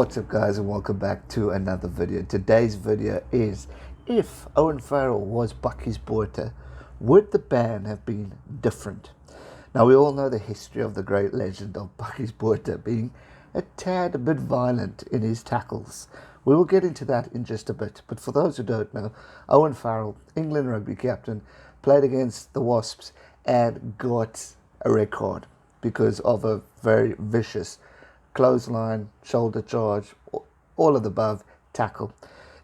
What's up guys, and welcome back to another video. Today's video is, if Owen Farrell was Bakkies Botha, would the ban have been different? Now we all know the history of the great legend of Bakkies Botha being a bit violent in his tackles. We will get into that in just a bit, but for those who don't know, Owen Farrell, England rugby captain, played against the Wasps and got a red card because of a very vicious clothesline, shoulder charge, all of the above tackle.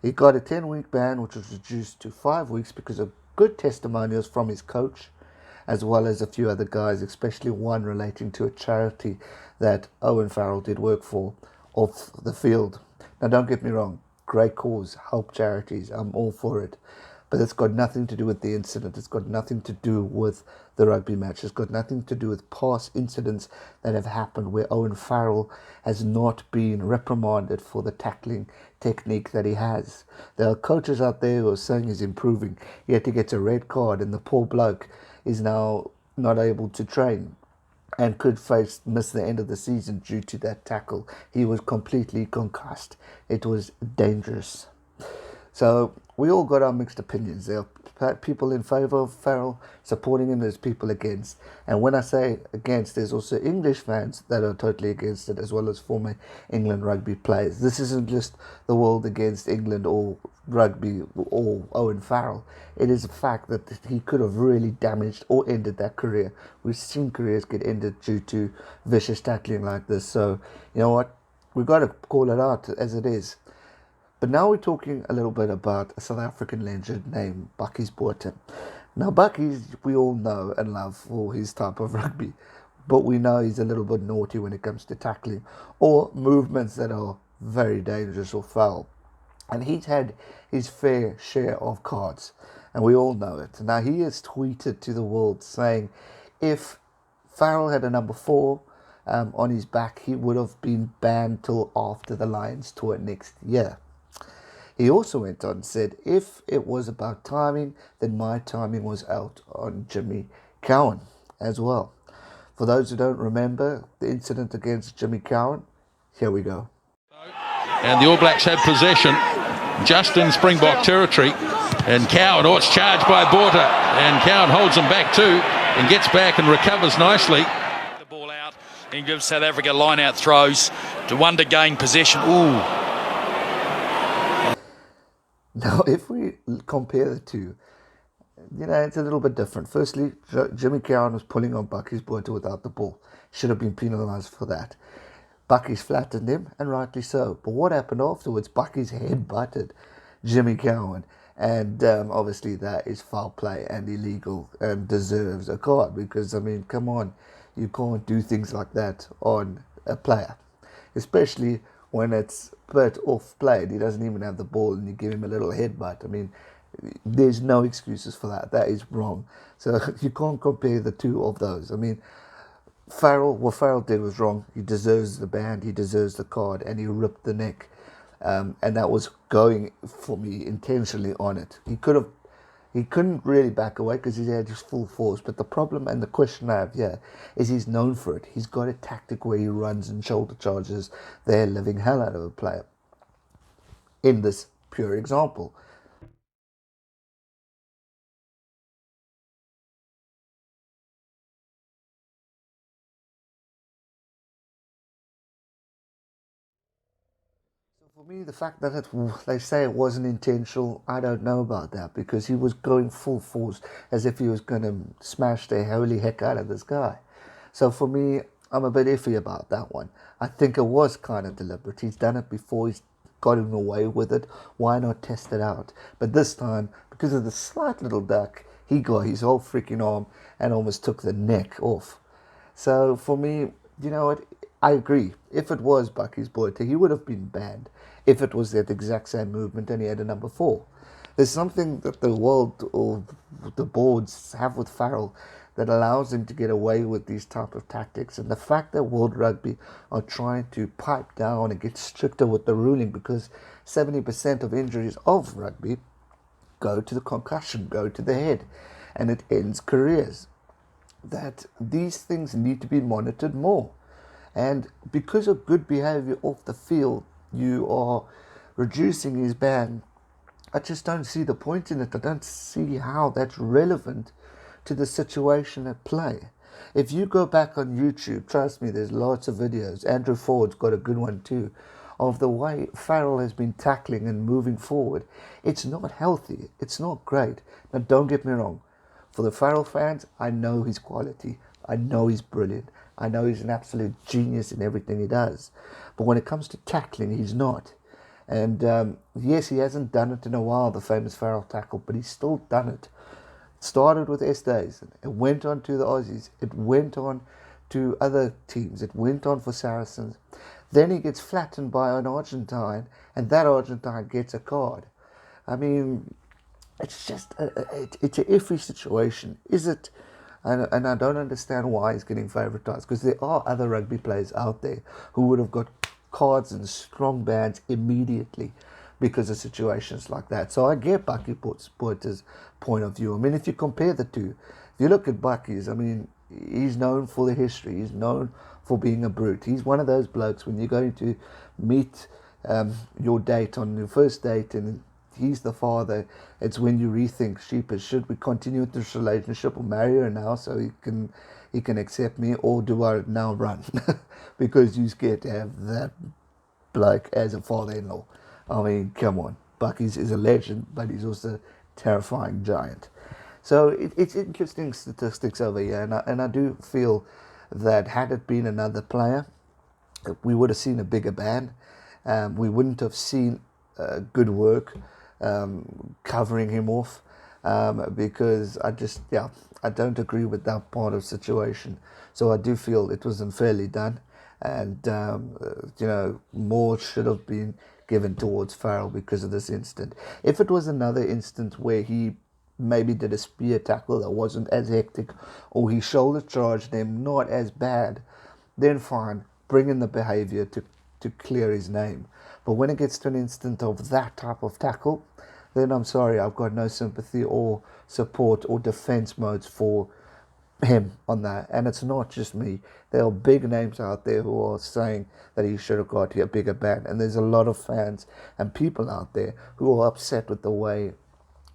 He got a 10-week ban, which was reduced to 5 weeks because of good testimonials from his coach, as well as a few other guys, especially one relating to a charity that Owen Farrell did work for off the field. Now don't get me wrong, great cause, help charities, I'm all for it. But it's got nothing to do with the incident. It's got nothing to do with the rugby match. It's got nothing to do with past incidents that have happened where Owen Farrell has not been reprimanded for the tackling technique that he has. There are coaches out there who are saying he's improving, yet he gets a red card and the poor bloke is now not able to train and could miss the end of the season due to that tackle. He was completely concussed. It was dangerous. So we all got our mixed opinions. There are people in favour of Farrell supporting him, there's people against. And when I say against, there's also English fans that are totally against it, as well as former England rugby players. This isn't just the world against England or rugby or Owen Farrell. It is a fact that he could have really damaged or ended that career. We've seen careers get ended due to vicious tackling like this. So, you know what? We've got to call it out as it is. But now we're talking a little bit about a South African legend named Bakkies Botha. Now Bakkies, we all know and love for his type of rugby, but we know he's a little bit naughty when it comes to tackling or movements that are very dangerous or foul. And he's had his fair share of cards, and we all know it. Now he has tweeted to the world saying if Farrell had a number 4 on his back, he would have been banned till after the Lions tour next year. He also went on and said, if it was about timing, then my timing was out on Jimmy Cowan as well. For those who don't remember the incident against Jimmy Cowan, here we go. And the All Blacks have possession just in Springbok territory. And Cowan, it's charged by Botha. And Cowan holds him back too and gets back and recovers nicely. The ball out and gives South Africa line-out throws to one to gain possession. Ooh. Now, if we compare the two, you know, it's a little bit different. Firstly, Jimmy Cowan was pulling on Bakkies Botha without the ball. Should have been penalised for that. Bakkies flattened him, and rightly so. But what happened afterwards? Bakkies head-butted Jimmy Cowan. And obviously that is foul play and illegal and deserves a card. Because, I mean, come on. You can't do things like that on a player. Especially when it's put off played, he doesn't even have the ball and you give him a little headbutt. I mean, there's no excuses for that. That is wrong. So you can't compare the two of those. I mean, what Farrell did was wrong. He deserves the ban, he deserves the card, and he ripped the neck. And that was going, for me, intentionally on it. He couldn't really back away because he had his full force. But the problem and the question I have here is he's known for it. He's got a tactic where he runs and shoulder charges the living hell out of a player. In this pure example. For me, the fact that they say it wasn't intentional, I don't know about that, because he was going full force as if he was going to smash the holy heck out of this guy. So for me, I'm a bit iffy about that one. I think it was kind of deliberate. He's done it before, he's gotten away with it. Why not test it out? But this time, because of the slight little duck, he got his whole freaking arm and almost took the neck off. So for me, you know what? I agree. If it was Bakkies Botha, he would have been banned if it was that exact same movement and he had a number 4. There's something that the world or the boards have with Farrell that allows him to get away with these type of tactics. And the fact that World Rugby are trying to pipe down and get stricter with the ruling, because 70% of injuries of rugby go to the concussion, go to the head, and it ends careers. That these things need to be monitored more. And because of good behaviour off the field, you are reducing his ban. I just don't see the point in it. I don't see how that's relevant to the situation at play. If you go back on YouTube, trust me, there's lots of videos. Andrew Ford's got a good one too, of the way Farrell has been tackling and moving forward. It's not healthy. It's not great. Now, don't get me wrong. For the Farrell fans, I know his quality. I know he's brilliant. I know he's an absolute genius in everything he does. But when it comes to tackling, he's not. And yes, he hasn't done it in a while, the famous Farrell tackle, but he's still done it. Started with Estays, it went on to the Aussies, it went on to other teams, it went on for Saracens. Then he gets flattened by an Argentine, and that Argentine gets a card. I mean, it's just, it's an iffy situation. Is it? And I don't understand why he's getting favouritised, because there are other rugby players out there who would have got cards and strong bans immediately because of situations like that. So I get Bakkies Botha's point of view. I mean, if you compare the two, if you look at Bakkies, I mean, he's known for the history. He's known for being a brute. He's one of those blokes when you're going to meet your date on your first date and he's the father, it's when you rethink, sheepish, should we continue with this relationship or marry her now so he can accept me, or do I now run? Because you're scared to have that bloke as a father-in-law. I mean, come on. Bakkies is a legend, but he's also a terrifying giant. So it's interesting statistics over here, and I do feel that had it been another player, we would have seen a bigger ban. We wouldn't have seen good work covering him off, because I don't agree with that part of the situation. So I do feel it was unfairly done, and more should have been given towards Farrell because of this incident. If it was another instance where he maybe did a spear tackle that wasn't as hectic, or he shoulder charged them not as bad, then fine, bring in the behaviour to clear his name. But when it gets to an instant of that type of tackle, then I'm sorry, I've got no sympathy or support or defence modes for him on that. And it's not just me. There are big names out there who are saying that he should have got a bigger ban. And there's a lot of fans and people out there who are upset with the way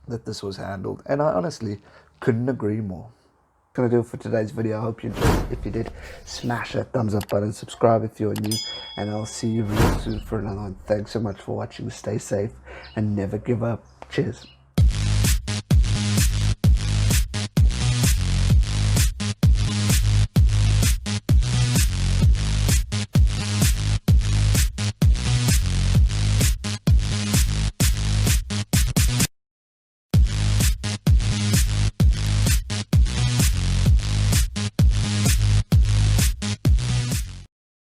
that this was handled. And I honestly couldn't agree more. Gonna do it for today's video. I hope you enjoyed. If you did, smash that thumbs up button, subscribe if you're new, and I'll see you real soon for another one. Thanks so much for watching. Stay safe and never give up. Cheers.